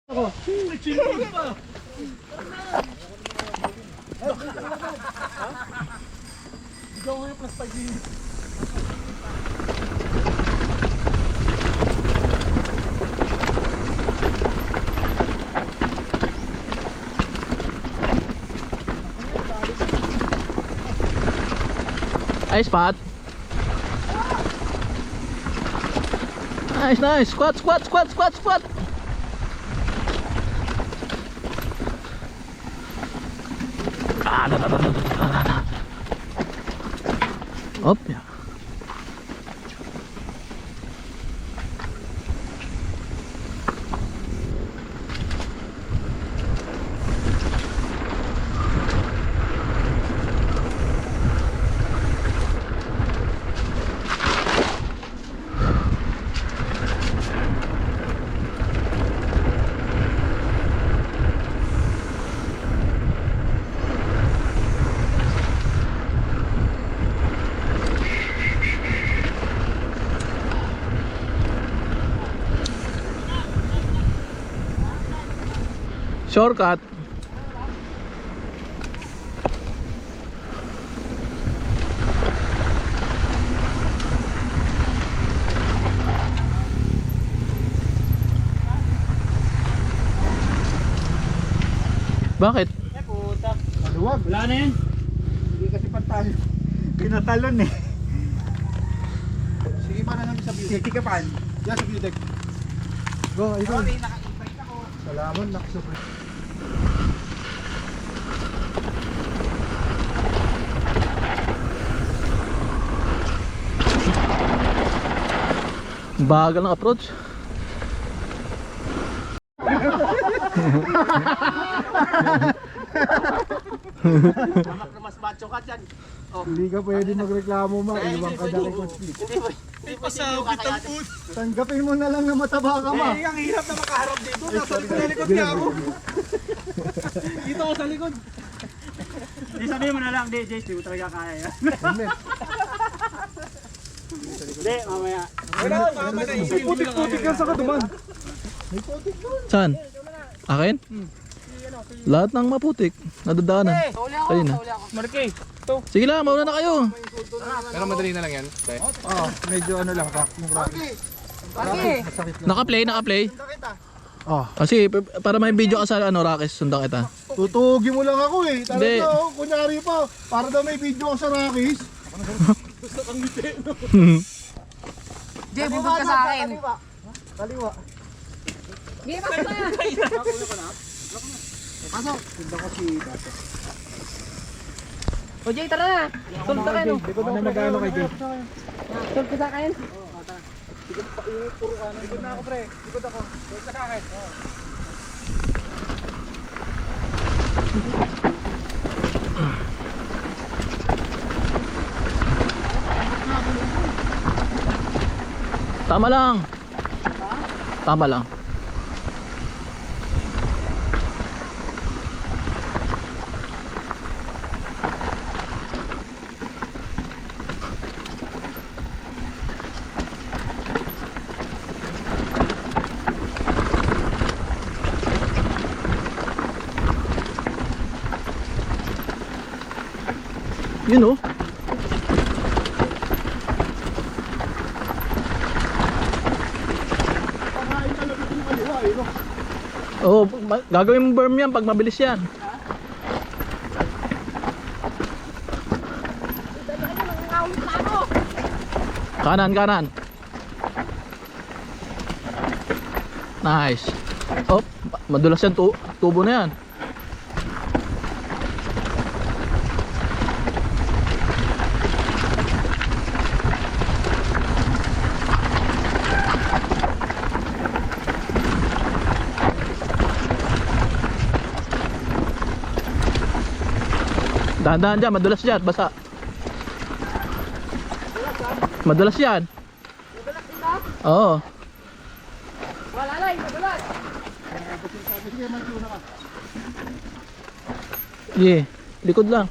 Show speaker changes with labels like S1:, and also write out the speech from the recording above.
S1: Ako. Chill pa. Ikaw ngayon plus 5 minutes.
S2: Ay, spot. Nice, nice. Squat, squat, squat, squat, squat. Op, ya. Shortcut. Bakit?
S1: Eh puta.
S3: Maluwag.
S1: Wala na yan.
S3: Hindi kasi pantalo. Pinatalon eh. Sige pa na namin sa view deck. Sige ka pan. Yan sa view deck. Go, ayun. Okay, naka-invite ako. Salamat, nakasupport.
S2: Bagal ng approach.
S1: Hamak na mas macho ka dyan. Oh.
S3: Hindi ka pwede magreklamo ma. Iwan ka dyan kung
S1: Hindi pa sa kitamput.
S3: tanggapin mo na lang na mataba ka ma.
S1: Eh, ang hirap na makaharap dito. Nasa likod niya ako. Dito ako sa likod. Di sabihin mo na lang, di, Jace, di mo talaga kaya yan. Hindi, mamaya. Wala, mamaya. Putik-putik yan sa katuman.
S3: May putik doon.
S2: Saan? Akin? Lahat ng maputik. Nadadaanan. Ayun na.
S1: Marike.
S2: Sige lang, mauna na kayo.
S4: Pero madali na lang yan.
S3: Oo, medyo ano lang ka. Masakit lang.
S2: Naka-play, naka-play.
S3: Oh,
S2: Kasi para may video ka sa ano, Rakis, sundan kita.
S3: tutugin mo lang ako eh.
S2: Hindi.
S3: Talaga oh, kunyari pa. Para daw may video ako sa Rockies.
S5: Jay, bundok ka sa akin.
S3: Kaliwa. Kaliwa.
S5: Hindi, pasok na yan.
S3: Pasok. Tinda ko si Tato.
S5: O Jay, tara na. Tulog ka kayo.
S3: Likod ako nag-ano kay Jay.
S5: Tulog ka sa akin.
S3: Likod na ako pre. Likod ako. Likod ka sa akin.
S2: Tama lang. Tama lang. Yun oh.
S3: Pakain talaga itong kaliwa eh. No?
S2: Oo, gagawin mo berm yan pag mabilis yan. Kanan, kanan. Nice. Oh, madulas yan, tubo na yan. Dahan-dahan dyan, madulas dyan, basa. Madulas yan.
S5: Madulas dito?
S2: Oo.
S5: Wala na, madulas.
S3: Sige, may tuna ka.
S2: Yeah, likod lang.